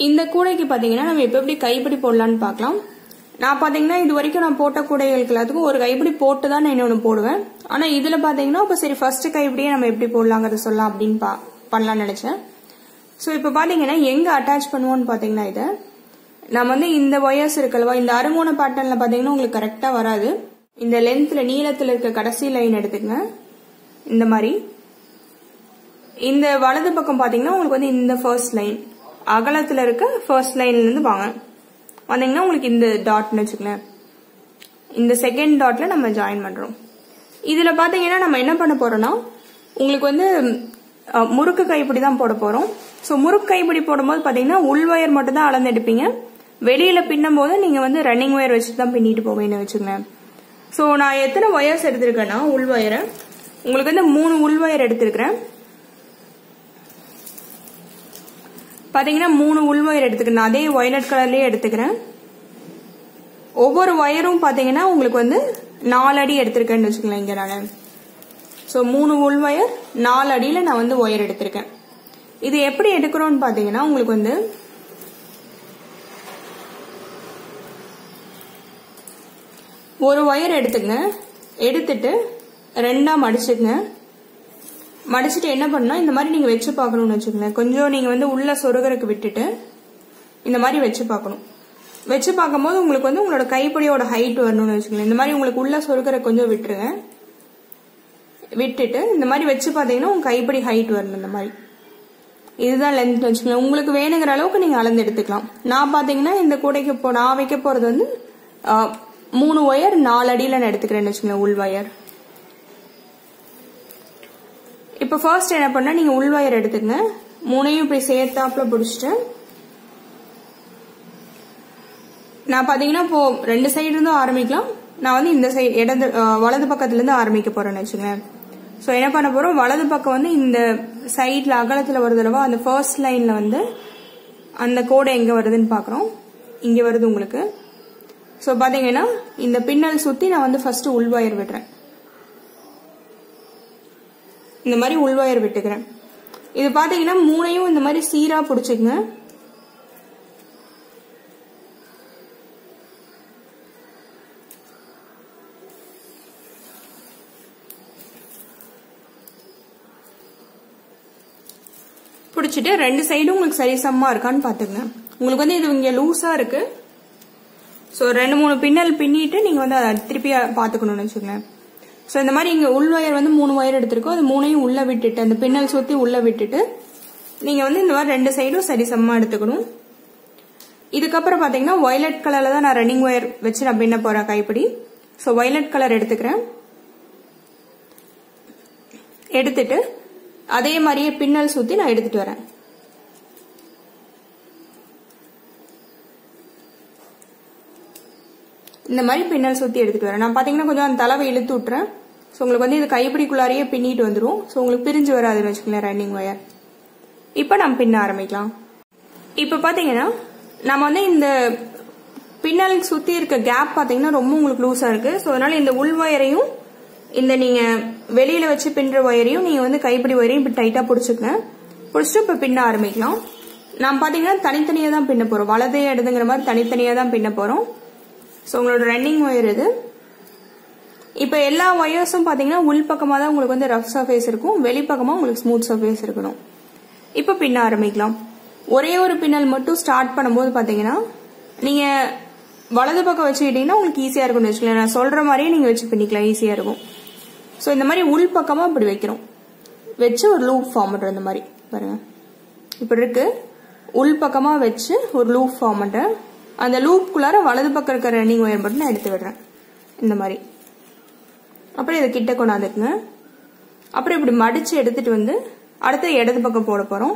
இந்த கூடைக்கு பாத்தீங்கன்னா நம்ம இப்ப எப்படி கைப்பிடி போடலாம்னு பார்க்கலாம். நான் பாத்தீங்கன்னா இது வரைக்கும் நான் போட்ட கூடைகளுக்கு எல்லாத்துக்கும் ஒரு கைப்பிடி போட்டு தான் நான் இன்னொன்னு போடுவேன். ஆனா இதுல பாத்தீங்கன்னா இப்ப சரி ஃபர்ஸ்ட் கைப்பிடியே நம்ம எப்படி போடலாங்கிறத சொல்லலாம் அப்படின்னு பண்ணலாம்னு நினைச்சேன். சோ இப்ப பாத்தீங்கன்னா எங்க அட்டாச் பண்ணுவோம்னு பாத்தீங்கன்னா இத நம்ம வந்து இந்த ஒயர்ஸ் இருக்குல்ல, இந்த அருங்கோண பேட்டர்ன்ல பாத்தீங்கன்னா உங்களுக்கு கரெக்டா வராது. இந்த லென்த்ல நீளத்துல இருக்க கடைசி லைன் எடுத்துக்கங்க. இந்த மாதிரி இந்த வலது பக்கம் பாத்தீங்கன்னா உங்களுக்கு வந்து இந்த ஃபர்ஸ்ட் லைன் அகலத்துல இருக்க ஃபர்ஸ்ட் லைன்ல இருந்து வாங்க வந்தீங்கன்னா உங்களுக்கு இந்த டாட்னு வச்சுக்கல, இந்த செகண்ட் டாட்ல நம்ம ஜாயின் பண்றோம். இதுல பாத்தீங்கன்னா நம்ம என்ன பண்ண போறோம்னா உங்களுக்கு வந்து முறுக்கு கைப்பிடி தான் போட போறோம். சோ முறுக்கு கைப்பிடி போடும்போது பாத்தீங்கன்னா உள் ஒயர் மட்டும் தான் அளந்து எடுப்பீங்க. வெளியில பின்னும் போது நீங்க வந்து ரன்னிங் ஒயர் வச்சுட்டு தான் பின்னிட்டு போவீங்கன்னு வச்சுக்கோங்க. சோ நான் எத்தனை ஒயர்ஸ் எடுத்திருக்கேன்னா உள் ஒயரை உங்களுக்கு வந்து 3 உள் ஒயர் எடுத்திருக்கிறேன். பாத்தீங்கன்னா 3 உள் ஒயர் எடுத்துக்கிறேன். அதே வயலட் கலர்லயே எடுத்துக்கிறேன். ஒவ்வொரு ஒயரும் பாத்தீங்கன்னா உங்களுக்கு வந்து 4 அடி எடுத்திருக்கேன்னு வச்சுக்கலாம் இங்க நான். சோ 3 உள் ஒயர் 4 அடியில நான் வந்து ஒயர் எடுத்திருக்கேன். இது எப்படி எடுக்கிறோம்னு பாத்தீங்கன்னா உங்களுக்கு வந்து ஒரு ஒயர் எடுத்துங்க, எடுத்துட்டு 2ஆ மடிச்சுங்க. மடிச்சுட்டு என்ன பண்ணா இந்த மாதிரி நீங்க வச்சு பார்க்கணும்னு வச்சுக்கோங்களேன். கொஞ்சம் நீங்க வந்து உள்ள சொருகருக்கு விட்டுட்டு இந்த மாதிரி வச்சு பார்க்கணும். வச்சு பார்க்கும்போது உங்களுக்கு வந்து உங்களோட கைப்பிடியோட ஹைட் வரணும்னு வச்சுக்கோங்களேன். இந்த மாதிரி உங்களுக்கு உள்ள சொருகரை கொஞ்சம் விட்டுருங்க. விட்டுட்டு இந்த மாதிரி வச்சு பாத்தீங்கன்னா உங்க கைப்பிடி ஹைட் வரணும். இந்த மாதிரி இதுதான் லென்த் வச்சுக்கலாம். உங்களுக்கு வேணுங்கிற அளவுக்கு நீங்க அளந்து எடுத்துக்கலாம். நான் பாத்தீங்கன்னா இந்த கூடைக்கு நான் வைக்க போறது வந்து 3 ஒயர் 4 அடியில நான் எடுத்துக்கிறேன்னு வச்சுக்கோங்களேன் உள் ஒயர். இப்ப ஃபர்ஸ்ட் என்ன பண்ணா நீங்க உள் ஒயர் எடுத்துங்க. 3ஐயும் இப்படி சேர்த்தாப்புல பிடிச்சிட்டு நான் பாத்தீங்கன்னா இப்போ 2 சைடு இருந்தும் ஆரம்பிக்கலாம். நான் வந்து இந்த சைடு வலது பக்கத்துல இருந்து ஆரம்பிக்க போறேன்னு வச்சுக்கோங்களேன். சோ என்ன பண்ண போறோம், வலது பக்கம் வந்து இந்த சைட்ல அகலத்துல வருதுலவா அந்த ஃபர்ஸ்ட் லைன்ல வந்து அந்த கோடை எங்க வருதுன்னு பாக்குறோம். இங்க வருது உங்களுக்கு. சோ பாத்தீங்கன்னா இந்த பின்னல் சுத்தி நான் வந்து ஃபர்ஸ்ட் உள் ஒயர் விடுறேன். இந்த மாதிரி உள் ஒயர் விட்டுக்கிறேன். இது பாத்தீங்கன்னா 3ஐயும் இந்த மாதிரி சீரா பிடிச்சுக்குங்க. பிடிச்சிட்டு 2 சைடும் உங்களுக்கு சரிசமமா இருக்கான்னு பாத்துங்க. உங்களுக்கு வந்து இது இங்க லூஸா இருக்கு. சோ 2-3 பின்னல் பின்னிட்டு நீங்க வந்து அதை திருப்பி பாத்துக்கணும்னு வச்சுக்கோங்க. சோ இந்த மாதிரி இங்க உள் ஒயர் வந்து 3 ஒயர் எடுத்திருக்கோம். அது 3ஐயும் உள்ள விட்டுட்டு அந்த பின்னல் சுத்தி உள்ள விட்டுட்டு நீங்க வந்து இந்த மாதிரி 2 சைடும் சரிசமமா எடுத்துக்கணும். இதுக்கப்புறம் பாத்தீங்கன்னா வயலட் கலர்ல தான் நான் ரன்னிங் ஒயர் வச்சு நான் பின்ன போறேன் கைப்பிடி. சோ வயலட் கலர் எடுத்துக்கிறேன். எடுத்துட்டு அதே மாதிரியே பின்னல் சுத்தி நான் எடுத்துட்டு வரேன். இந்த மாதிரி பின்னல் சுத்தி எடுத்துட்டு வரேன். நான் பாத்தீங்கன்னா கொஞ்சம் அந்த தலவை இழுத்து விட்டுறேன். சோ உங்களுக்கு வந்து இது கைப்பிடிக்குள்ளாரியே பின்னிட்டு வந்துரும். சோ உங்களுக்கு பிரிஞ்சு வராதுன்னு வச்சுக்கோங்களேன் ரன்னிங் ஒயர். இப்ப நம்ம பின்ன ஆரம்பிக்கலாம். இப்ப பாத்தீங்கன்னா நம்ம வந்து இந்த பின்னல் சுத்தி இருக்க கேப் பாத்தீங்கன்னா ரொம்ப உங்களுக்கு லூஸா இருக்கு. சோ அதனால இந்த உள் ஒயரையும் இந்த நீங்க வெளியில வச்சு பின்னுற ஒயரையும் நீங்க வந்து கைப்பிடி ஒயரையும் இப்படி டைட்டா பிடிச்சுக்கங்க. பிடிச்சிட்டு இப்ப பின்ன ஆரம்பிக்கலாம். நான் பாத்தீங்கன்னா தனித்தனியா தான் பின்ன போறோம். வலது இடதுங்கிற மாதிரி தனித்தனியா தான் பின்ன போறோம். சோ உங்களோட ரன்னிங் ஒயர் இது. இப்ப எல்லா ஒயர்ஸும் பாத்தீங்கன்னா உள் பக்கமா தான் உங்களுக்கு வந்து ரஃப் சர்ஃபேஸ் இருக்கும். வெளிப்பக்கமா உங்களுக்கு ஸ்மூத் சர்ஃபேஸ் இருக்கணும். இப்ப பின்ன ஆரம்பிக்கலாம். ஒரே ஒரு பின்னல் மட்டும் ஸ்டார்ட் பண்ணும்போது பாத்தீங்கன்னா நீங்க வலது பக்கம் வச்சுக்கிட்டீங்கன்னா உங்களுக்கு ஈஸியா இருக்கும்னு வச்சுக்கலாம். நான் சொல்ற மாதிரியே நீங்க வச்சு பின்னிக்கலாம், ஈஸியா இருக்கும். சோ இந்த மாதிரி உள் பக்கமா இப்படி வைக்கிறோம். வச்சு ஒரு லூப் ஃபார்ம் பண்றோம். இந்த மாதிரி பாருங்க இப்படி இருக்கு. உள் பக்கமா வச்சு ஒரு லூப் ஃபார்ம் பண்றேன். அந்த லூப்குள்ளார வலது பக்கம் இருக்கிற ரன்னிங் ஒயர் மட்டும் நான் எடுத்து விடுறேன். இந்த மாதிரி அப்புறம் இதை கிட்ட கொண்டாந்துக்குங்க. அப்புறம் இப்படி மடிச்சு எடுத்துட்டு வந்து அடுத்த இடது பக்கம் போட போறோம்.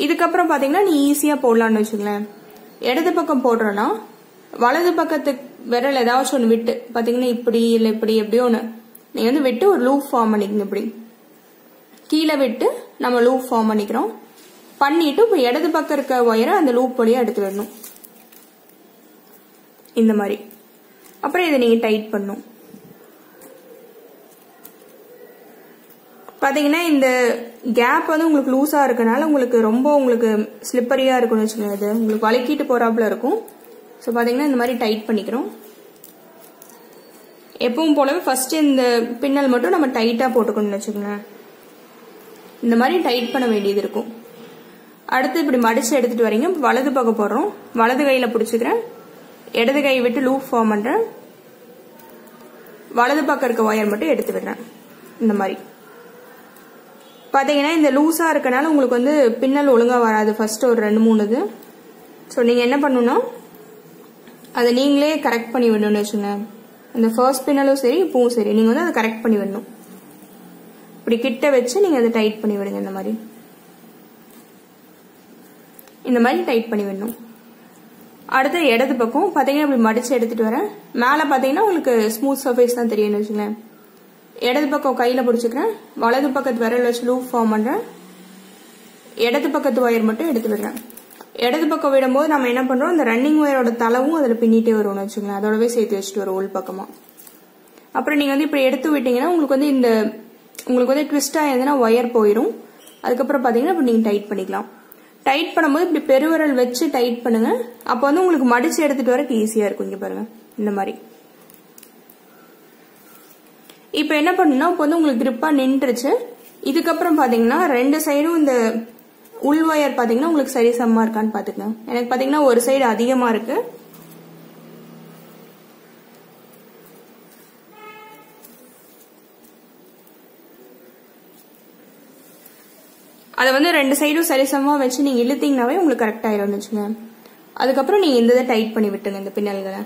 இதுக்கப்புறம் பாத்தீங்கன்னா நீ ஈஸியா போடலான்னு வச்சுங்களேன். இடது பக்கம் போடுறோம்னா வலது பக்கத்துக்கு விரல் ஏதாச்சும் ஒன்று விட்டு பாத்தீங்கன்னா இப்படி இல்ல இப்படி எப்படியோ ஒன்று நீங்க வந்து விட்டு ஒரு லூப் ஃபார்ம் பண்ணிக்கங்க. இப்படி கீழே விட்டு நம்ம லூப் ஃபார்ம் பண்ணிக்கிறோம். பண்ணிட்டு இப்ப இடது பக்கம் இருக்க ஒயரை அந்த லூப் வழியா எடுத்து விடணும். இந்த மாதிரி அப்புறம் இதை நீங்க டைட் பண்ணும். பாத்தீங்கன்னா இந்த கேப் வந்து உங்களுக்கு லூஸா இருக்கனால உங்களுக்கு ரொம்ப உங்களுக்கு ஸ்லிப்பரியா இருக்கும்னு வச்சுக்கோங்க. இது உங்களுக்கு வலிக்கிட்டு போறாப்புல இருக்கும். ஸோ பாத்தீங்கன்னா இந்த மாதிரி டைட் பண்ணிக்கிறோம். எப்பவும் போலவே ஃபர்ஸ்ட் இந்த பின்னல் மட்டும் நம்ம டைட்டா போட்டுக்கணும்னு வச்சுக்கோங்க. இந்த மாதிரி டைட் பண்ண வேண்டியது இருக்கும். அடுத்து இப்படி மடிச்சு எடுத்துட்டு வரீங்க. வலது பக்கம் போடுறோம். வலது கையில பிடிச்சிக்கிறேன். இடது கை விட்டு லூப் ஃபார்ம் பண்றேன். வலது பக்கம் இருக்க ஒயர் மட்டும் எடுத்து விடுறேன். இந்த மாதிரி பாத்தீங்கன்னா இந்த லூஸா இருக்கனால உங்களுக்கு வந்து பின்னல் ஒழுங்கா வராது. ஃபர்ஸ்ட் ஒரு 2-3 இது. ஸோ நீங்க என்ன பண்ணணும்னா அதை நீங்களே கரெக்ட் பண்ணி விடணும்னு வச்சுங்க. இந்த ஃபர்ஸ்ட் பின்னலும் சரி இப்பவும் சரி நீங்க வந்து அதை கரெக்ட் பண்ணி விடணும். இப்படி கிட்ட வச்சு நீங்க அதை டைட் பண்ணி விடுங்க. இந்த மாதிரி டைட் பண்ணி விடணும். அடுத்து இடது பக்கம் பாத்தீங்கன்னா இப்படி மடிச்சு எடுத்துட்டு வரேன். மேல பாத்தீங்கன்னா உங்களுக்கு ஸ்மூத் சர்ஃபேஸ் தான் தெரியும்னு வச்சுங்களேன். இடது பக்கம் கையில பிடிச்சிக்கிறேன். வலது பக்கத்து விரல் வச்சு லூப் ஃபார்ம் பண்றேன். இடது பக்கத்து ஒயர் மட்டும் எடுத்து விடுறேன். இடது பக்கம் விடும்போது நம்ம என்ன பண்றோம், இந்த ரன்னிங் ஒயரோட தளவும் அதுல பின்னிட்டே வரும்னு வச்சுங்களேன். அதோடவே சேர்த்து வச்சுட்டு வரும் உள் பக்கமா. அப்புறம் நீங்க வந்து இப்படி எடுத்து விட்டீங்கன்னா உங்களுக்கு வந்து இந்த உங்களுக்கு வந்து ட்விஸ்ட் ஆயிருந்தா ஒயர் போயிடும். அதுக்கப்புறம் பாத்தீங்கன்னா இப்ப நீங்க டைட் பண்ணிக்கலாம். டைட் பண்ணும்போது இப்படி பெருவிரல் வச்சு டைட் பண்ணுங்க. அப்ப வந்து உங்களுக்கு மடிச்சு எடுத்துட்டு வரக்கு ஈஸியா இருக்கும். இங்க பாருங்க இந்த மாதிரி. இப்ப என்ன பண்ணுனா இப்ப வந்து உங்களுக்கு கிரிப்பா நின்றுச்சு. இதுக்கப்புறம் பாத்தீங்கன்னா 2 சைடும் இந்த உள் ஒயர் பாத்தீங்கன்னா உங்களுக்கு சரி சமமா இருக்கான்னு பாத்துக்கங்க. எனக்கு பாத்தீங்கன்னா ஒரு சைடு அதிகமா இருக்கு. அதை வந்து 2 சைடும் சரிசமமா வச்சு நீங்க இழுத்தீங்கன்னாவே உங்களுக்கு கரெக்ட் ஆயிரும் வச்சுங்க. அதுக்கப்புறம் நீங்க இந்த இதை டைட் பண்ணி விட்டுங்க. இந்த பின்னல்களை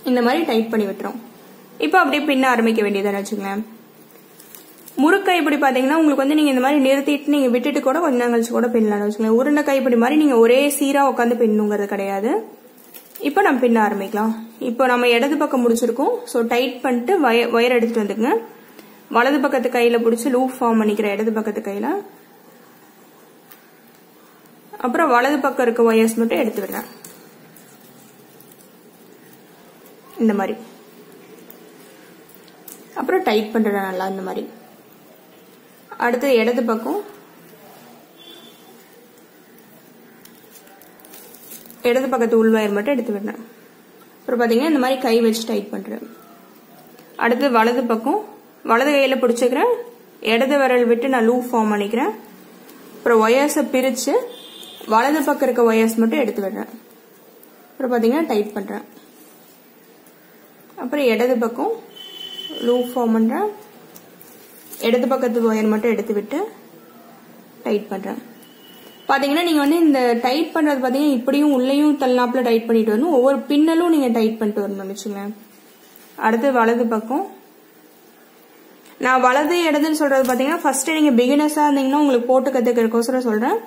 இந்த மாதிரி டைட் பண்ணி விட்டுரும். இப்ப அப்படியே பின்ன ஆரம்பிக்க வேண்டியதான்னு வச்சுங்களேன். முறுக்கை இப்படி பாத்தீங்கன்னா உங்களுக்கு வந்து நீங்க இந்த மாதிரி நிறுத்திட்டு நீங்க விட்டுட்டு கூட கொஞ்ச நேரம் கழிச்சு கூட பின்னலாம்னு வச்சுக்கோங்க. உருண்டை கைப்பிடி மாதிரி நீங்க ஒரே சீரா உட்காந்து பின்னுங்கிறது கிடையாது. இப்ப நம்ம பின்ன ஆரம்பிக்கலாம். இப்போ நம்ம இடது பக்கம் முடிச்சிருக்கோம். ஸோ டைட் பண்ணிட்டு ஒயர் எடுத்துட்டு வந்துக்குங்க. வலது பக்கத்து கையில பிடிச்சி லூப் ஃபார்ம் பண்ணிக்கிற இடது பக்கத்து கையில. அப்புறம் வலது பக்கம் இருக்க ஒயர்ஸ் மட்டும் எடுத்து விடுறேன். இந்த மாதிரி அப்புறம் டைட் பண்றேன் நல்லா இந்த மாதிரி. அடுத்து இடது பக்கம் இடது பக்கத்து உள் ஒயர் மட்டும் எடுத்து விடுறேன். அப்புறம் பாத்தீங்கன்னா இந்த மாதிரி கை வச்சு டைட் பண்றேன். அடுத்து வலது பக்கம் வலது கையில பிடிச்சுக்கிறேன். இடது விரல் விட்டு நான் லூப் ஃபார்ம் பண்ணிக்கிறேன். அப்புறம் ஒயர்ஸை பிரிச்சு வலது பக்கம் இருக்க ஒயர்ஸ் மட்டும் எடுத்து விடுறேன். அப்புறம் பாத்தீங்கன்னா டைட் பண்றேன். அப்புறம் இடது பக்கம் லூப் ஃபார்ம் பண்றேன். இடது பக்கத்து ஒயர் மட்டும் எடுத்து விட்டு டைட் பண்றேன். பாத்தீங்கன்னா நீங்க வந்து இந்த டைட் பண்றது பாத்தீங்கன்னா இப்படியும் உள்ளேயும் தள்ளாப்புல டைட் பண்ணிட்டு வரணும். ஒவ்வொரு பின்னலும் நீங்க டைட் பண்ணிட்டு வரணும் வச்சுங்களேன். அடுத்து வலது பக்கம் நான் வலது இடதுன்னு சொல்றது பாத்தீங்கன்னா ஃபர்ஸ்ட் நீங்க பிகினர்ஸா இருந்தீங்கன்னா உங்களுக்கு போட்டு கத்துக்கிறதுக்கோசரம் சொல்றேன்.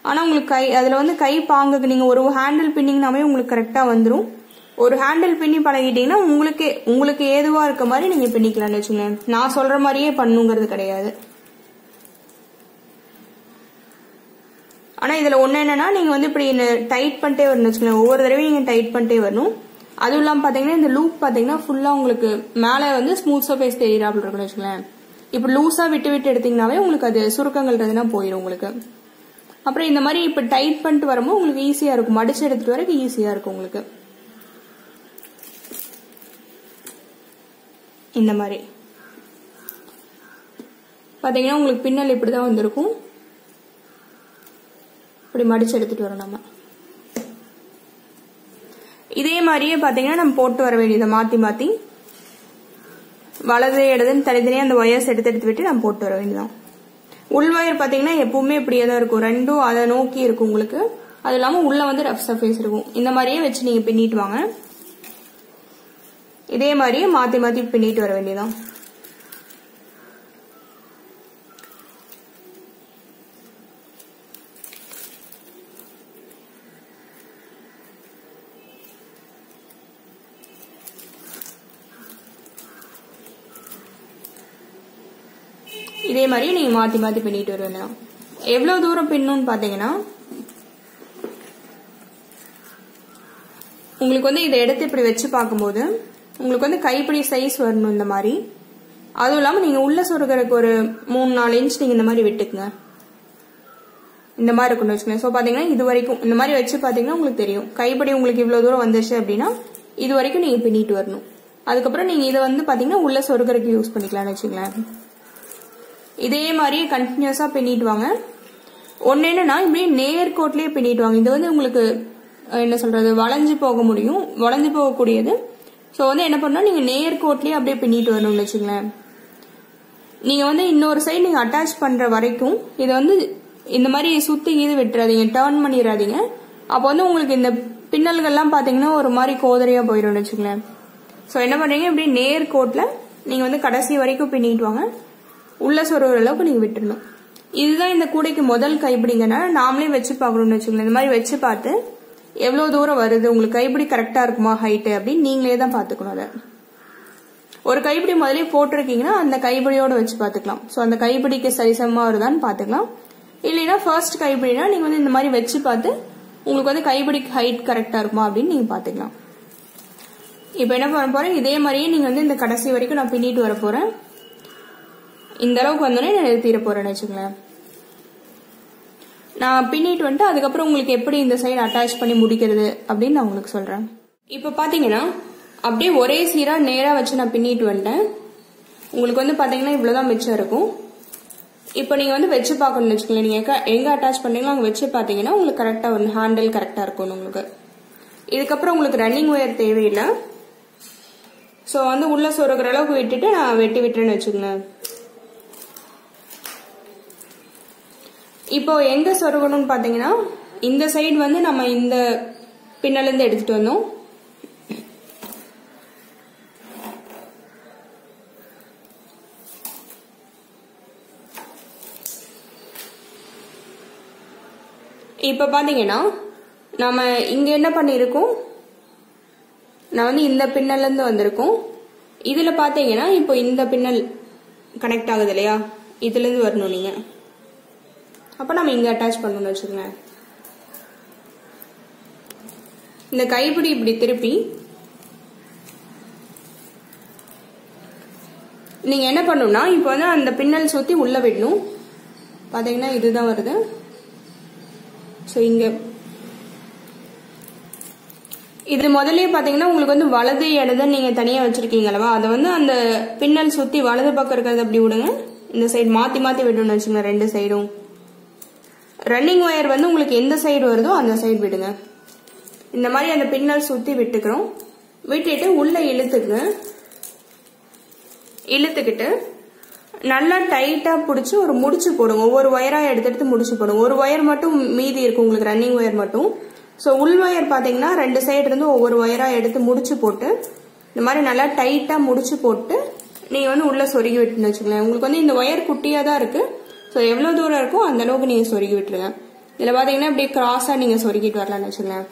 ஆனா உங்களுக்கு கை அதுல வந்து கை பாங்குக்கு நீங்க ஒரு ஹேண்டில் பின்னிங்னாவே உங்களுக்கு கரெக்டா வந்துடும். ஒரு ஹேண்டில் பின்னி பழகிட்டீங்கன்னா உங்களுக்கு ஏதுவா இருக்க மாதிரி நீங்க பின்னிக்கலாம்னு வச்சுங்களேன். நான் சொல்ற மாதிரியே பண்ணுங்கிறது கிடையாது. ஆனா இதுல ஒண்ணு என்னன்னா நீங்க வந்து இப்படி டைட் பண்ணிட்டே வரணும் வச்சுக்கோங்க. ஒவ்வொரு தடவையும் நீங்க டைட் பண்ணிட்டே வரணும். அதுவும் இல்லாம பாத்தீங்கன்னா இந்த லூப் பாத்தீங்கன்னா ஃபுல்லா உங்களுக்கு மேல வந்து ஸ்மூத் சர்ஃபேஸ் தெரியறாப்புல இருக்குன்னு வச்சுக்கோங்களேன். இப்ப லூஸா விட்டு விட்டு எடுத்தீங்கன்னாவே உங்களுக்கு அது சுருக்கங்கள் போயிடும் உங்களுக்கு. அப்புறம் இந்த மாதிரி இப்ப டைட் பண்ணிட்டு வரும்போது உங்களுக்கு ஈஸியா இருக்கும். மடிச்சு எடுத்துட்டு வரக்கு ஈஸியா இருக்கும் உங்களுக்கு. இந்த மாதிரி பாத்தீங்கன்னா உங்களுக்கு பின்னல் இப்படிதான் வந்திருக்கும். இப்படி மடிச்சு எடுத்துட்டு வரோம் நம்ம. இதே மாதிரியே பாத்தீங்கன்னா நம்ம போட்டு வர வேண்டியதை மாத்தி மாத்தி வலது இடதுன்னு தனித்தனியா அந்த ஒயர்ஸ் எடுத்து விட்டு நம்ம போட்டு வர வேண்டியதான். உள் ஒயர் பாத்தீங்கன்னா எப்பவுமே இப்படியே தான் இருக்கும். ரெண்டும் அதை நோக்கி இருக்கும் உங்களுக்கு. அது இல்லாம உள்ள வந்து ரஃப் சர்ஃபேஸ் இருக்கும். இந்த மாதிரியே வச்சு நீங்க பின்னிட்டு வாங்க. இதே மாதிரியே மாத்தி மாத்தி பின்னிட்டு வர வேண்டியதான். இதே மாதிரி நீங்க மாத்தி மாத்தி பின்னிட்டு வருவீங்க. எவ்வளவு தூரம் பின்னணும்னு பாத்தீங்கன்னா உங்களுக்கு வந்து இதை எடுத்து இப்படி வச்சு பார்க்கும்போது உங்களுக்கு வந்து கைப்பிடி சைஸ் வரணும் இந்த மாதிரி. அதுவும் இல்லாமல் நீங்கள் உள்ள சொருகிறதுக்கு ஒரு 3-4 இன்ச் நீங்கள் இந்த மாதிரி விட்டுக்குங்க. இந்த மாதிரி இருக்குன்னு வச்சுக்கோங்க. ஸோ பார்த்தீங்கன்னா இது வரைக்கும் இந்த மாதிரி வச்சு பார்த்தீங்கன்னா உங்களுக்கு தெரியும். கைப்பிடி உங்களுக்கு இவ்வளோ தூரம் வந்துச்சு அப்படின்னா இது வரைக்கும் நீங்கள் பின்னிட்டு வரணும். அதுக்கப்புறம் நீங்கள் இதை வந்து பார்த்தீங்கன்னா உள்ள சொருகிறதுக்கு யூஸ் பண்ணிக்கலாம்னு வச்சுக்கலாம். இதே மாதிரியே கண்டினியூஸாக பின்னிட்டு வாங்க. ஒன்று என்னன்னா இப்படியே நேர்கோட்லேயே பின்னிட்டு வாங்க. இது வந்து உங்களுக்கு என்ன சொல்றது வளைஞ்சு போக முடியும், வளைஞ்சு போகக்கூடியது. ஸோ வந்து என்ன பண்ணா நீங்கள் நேர்கோட்லேயே அப்படியே பின்னிட்டு வரணும்னு வச்சுங்களேன். நீங்கள் வந்து இன்னொரு சைடு நீங்கள் அட்டாச் பண்ணுற வரைக்கும் இதை வந்து இந்த மாதிரி சுற்றி இது விட்டுறாதீங்க, டர்ன் பண்ணிடாதீங்க. அப்போ வந்து உங்களுக்கு இந்த பின்னல்கள்லாம் பார்த்தீங்கன்னா ஒரு மாதிரி கோதரையாக போயிடும்னு வச்சுங்களேன். ஸோ என்ன பண்ணுறீங்க இப்படி நேர்கோட்டில் நீங்கள் வந்து கடைசி வரைக்கும் பின்னிட்டு வாங்க. உள்ள சொருகிற அளவுக்கு நீங்கள் விட்டுடணும். இதுதான் இந்த கூடைக்கு முதல் கைப்பிடிங்கன்னா நாமளே வச்சு பார்க்கணும்னு வச்சுக்கோங்க. இந்த மாதிரி வச்சு பார்த்து எவ்வளோ தூரம் வருது, உங்களுக்கு கைப்பிடி கரெக்டாக இருக்குமா ஹைட்டு அப்படின்னு நீங்களே தான் பார்த்துக்கணும். அதை ஒரு கைப்பிடி முதலே போட்டிருக்கீங்கன்னா அந்த கைப்பிடியோட வச்சு பார்த்துக்கலாம். ஸோ அந்த கைப்பிடிக்கு சரிசமமாக வருதான்னு பார்த்துக்கலாம். இல்லைன்னா ஃபர்ஸ்ட் கைப்பிடினா நீங்கள் வந்து இந்த மாதிரி வச்சு பார்த்து உங்களுக்கு வந்து கைப்பிடிக்கு ஹைட் கரெக்டாக இருக்குமா அப்படின்னு நீங்கள் பார்த்துக்கலாம். இப்போ என்ன பண்ண போகிறேன், இதே மாதிரியே நீங்கள் வந்து இந்த கடைசி வரைக்கும் நான் பின்னிட்டு வர போகிறேன். இந்த அளவுக்கு வந்தோடனே நான் நிறுத்திட போறேன்னு வச்சுங்களேன். நான் பின்னிட்டு வந்துட்டு அதுக்கப்புறம் உங்களுக்கு எப்படி இந்த சைடு அட்டாச் பண்ணி முடிக்கிறது அப்படின்னு நான் உங்களுக்கு சொல்றேன். இப்போ பாத்தீங்கன்னா அப்படியே ஒரே சீரா நேரா வச்சு நான் பின்னிட்டு வந்துட்டேன். உங்களுக்கு வந்து பாத்தீங்கன்னா இவ்வளவுதான் மிச்சம் இருக்கும். இப்போ நீங்க வந்து வச்சு பார்க்கணும்னு வச்சுக்கோங்க. நீங்க எங்க அட்டாச் பண்ணீங்களோ அங்க வச்சு பாத்தீங்கன்னா உங்களுக்கு கரெக்டா ஒரு ஹேண்டில் கரெக்டா இருக்கும் உங்களுக்கு. இதுக்கப்புறம் உங்களுக்கு ரன்னிங் ஒயர் தேவையில்லை. ஸோ வந்து உள்ள சொருகிற அளவுக்கு விட்டுட்டு நான் வெட்டி விட்டுறேன்னு வச்சுக்கோங்க. இப்போ எங்க சொருகணும்னு பாத்தீங்கன்னா இந்த சைடு வந்து நம்ம இந்த பின்னல இருந்து எடுத்துட்டு வந்தோம். இப்ப பாத்தீங்கன்னா நம்ம இங்க என்ன பண்ணிருக்கோம், நான் வந்து இந்த பின்னல இருந்து வந்திருக்கோம். இதுல பாத்தீங்கன்னா இப்போ இந்த பின்னல் கனெக்ட் ஆகுது இல்லையா, இதுல இருந்து வரணும் நீங்க. அப்ப நம்ம இங்க அட்டாச் பண்ணணும்னு வச்சுக்கோங்க. இந்த கைப்பிடி இப்படி திருப்பி நீங்க என்ன பண்ணணும்னா இப்போ வந்து அந்த பின்னல் சுத்தி உள்ள விடணும். பாத்தீங்கன்னா இதுதான் வருது. சோ இங்க இது முதல்ல பாத்தீங்கன்னா உங்களுக்கு வந்து வலது இடது நீங்க தனியா வச்சிருக்கீங்க அல்லவா, அதை வந்து அந்த பின்னல் சுத்தி வலது பக்கம் இருக்கிறது அப்படி விடுங்க. இந்த சைடு மாத்தி மாத்தி விடணும்னு வச்சுக்கோங்க. ரெண்டு சைடும் ரன்னிங் ஒயர் வந்து உங்களுக்கு எந்த சைடு வருதோ அந்த சைடு விடுங்க. இந்த மாதிரி அந்த பின்னல் சுத்தி விட்டுக்கிறோம். விட்டுட்டு உள்ள இழுத்துக்கிட்டு நல்லா டைட்டா பிடிச்சி ஒரு முடிச்சு போடுங்க. ஒவ்வொரு ஒயரா எடுத்து முடிச்சு போடுங்க. ஒரு ஒயர் மட்டும் மீதி இருக்கும் உங்களுக்கு, ரன்னிங் ஒயர் மட்டும். ஸோ உள் ஒயர் பாத்தீங்கன்னா ரெண்டு சைடு இருந்து ஒவ்வொரு ஒயரா எடுத்து முடிச்சு போட்டு இந்த மாதிரி நல்லா டைட்டா முடிச்சு போட்டு நீங்க வந்து உள்ள சொருகி விட்டுன்னு வச்சுக்கலாம். உங்களுக்கு வந்து இந்த ஒயர் குட்டியா தான் இருக்கு. ஸோ எவ்வளவு தூரம் இருக்கோ அந்த அளவுக்கு நீங்க சொருகி விட்டுருங்க. இதுல பாத்தீங்கன்னா இப்படி கிராஸா நீங்க சொருகிட்டு வரலாம்னு வச்சுக்கலாம்.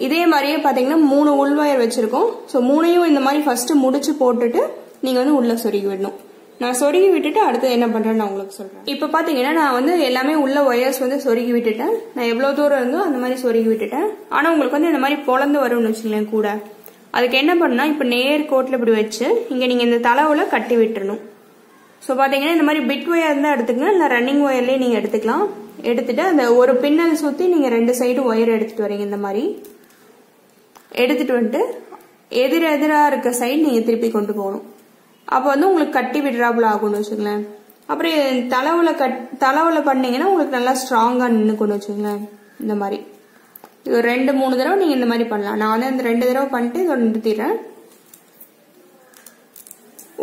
இதே மாதிரியே பாத்தீங்கன்னா 3 உள் ஒயர் வச்சிருக்கோம். ஸோ 3ஐயும் இந்த மாதிரி ஃபர்ஸ்ட் முடிச்சு போட்டுட்டு நீங்க வந்து உள்ள சொருகி விடணும். நான் சொருகி விட்டுட்டு அடுத்து என்ன பண்றேன்னு நான் உங்களுக்கு சொல்றேன். இப்ப பாத்தீங்கன்னா நான் வந்து எல்லாமே உள்ள ஒயர்ஸ் வந்து சொருகி விட்டுட்டேன். நான் எவ்வளவு தூரம் இருந்தோ அந்த மாதிரி சொருகி விட்டுட்டேன். ஆனா உங்களுக்கு வந்து இந்த மாதிரி பொழந்து வரும்னு வச்சுக்கலாம் கூட. அதுக்கு என்ன பண்ணா இப்ப நேர் கோட்ல இப்படி வச்சு இங்க நீங்க இந்த தளவுல கட்டி விட்டுறணும். ஸோ பாத்தீங்கன்னா இந்த மாதிரி பிட் ஒயர் இருந்தா எடுத்துக்கங்க, இல்ல ரன்னிங் ஒயர்லயே நீங்க எடுத்துக்கலாம். எடுத்துட்டு அந்த ஒரு பின்னல் சுத்தி நீங்க ரெண்டு சைடும் ஒயர் எடுத்துட்டு வரீங்க. இந்த மாதிரி எடுத்துட்டு வந்துட்டு எதிரா இருக்க சைடு நீங்க திருப்பி கொண்டு போகணும். அப்ப வந்து உங்களுக்கு கட்டி விடுறாப்புல ஆகும்னு வச்சுங்களேன். அப்புறம் தளவுல பண்ணீங்கன்னா உங்களுக்கு நல்லா ஸ்ட்ராங்கா நின்று கொண்டு வச்சுங்களேன். இந்த மாதிரி இது ஒரு 2-3 தடவை நீங்க இந்த மாதிரி பண்ணலாம். நான் வந்து இந்த 2 தடவை பண்ணிட்டு இதோட நிறுத்திடுறேன்.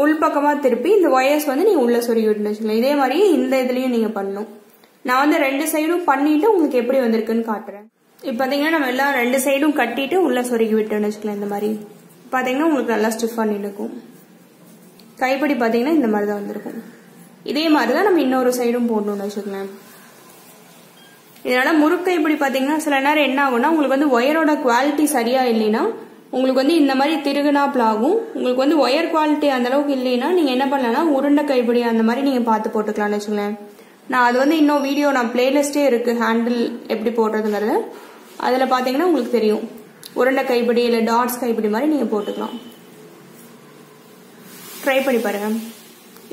உள் பக்கமா திருப்பி இந்த ஒயர்ஸ் வந்து நீங்க உள்ள சொருகி விட்டுன்னு வச்சுக்கலாம். இதே மாதிரி இந்த இதுலயும் நீங்க பண்ணணும். நான் வந்து 2 சைடும் பண்ணிட்டு உங்களுக்கு எப்படி வந்திருக்குன்னு காட்டுறேன். இப்ப பாத்தீங்கன்னா நம்ம எல்லாம் 2 சைடும் கட்டிட்டு உள்ள சொருகி விட்டோம்னு வச்சுக்கலாம். இந்த மாதிரி பாத்தீங்கன்னா உங்களுக்கு நல்லா ஸ்டிஃபா நின்னுக்கும். கைப்பிடி பாத்தீங்கன்னா இந்த மாதிரி தான் வந்திருக்கும். இதே மாதிரிதான் நம்ம இன்னொரு சைடும் போடணும்னு வச்சுக்கலாம். இதனால முறுக்கு கைப்பிடி பாத்தீங்கன்னா சில நேரம் என்ன ஆகும்னா உங்களுக்கு வந்து ஒயரோட குவாலிட்டி சரியா இல்லைன்னா உங்களுக்கு வந்து இந்த மாதிரி திருகுனாப்ல ஆகும். உங்களுக்கு வந்து ஒயர் குவாலிட்டி அந்த அளவுக்கு இல்லைன்னா நீங்க என்ன பண்ணலாம்னா உருண்டை கைப்பிடி அந்த மாதிரி நீங்க பார்த்து போட்டுக்கலாம்னு வச்சுக்கலாம். நான் அது வந்து இன்னும் வீடியோ நான் பிளேலிஸ்டே இருக்கு, ஹேண்டில் எப்படி போடுறதுங்கிறது. அதுல பாத்தீங்கன்னா உங்களுக்கு தெரியும். உருண்டை கைப்பிடி இல்ல டாட்ஸ் கைப்பிடி மாதிரி நீங்க போட்டுக்கலாம். ட்ரை பண்ணி பாருங்க.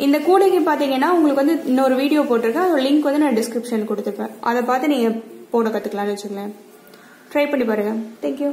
இந்த கூடைக்கு பார்த்தீங்கன்னா உங்களுக்கு வந்து இன்னொரு வீடியோ போட்டிருக்கேன், அதோட லிங்க் வந்து நான் டிஸ்கிரிப்ஷன் கொடுத்துருப்பேன், அதை பார்த்து நீங்கள் போட கற்றுக்கலாம்னு வச்சுக்கலேன். ட்ரை பண்ணி பாருங்க. தேங்க்யூ.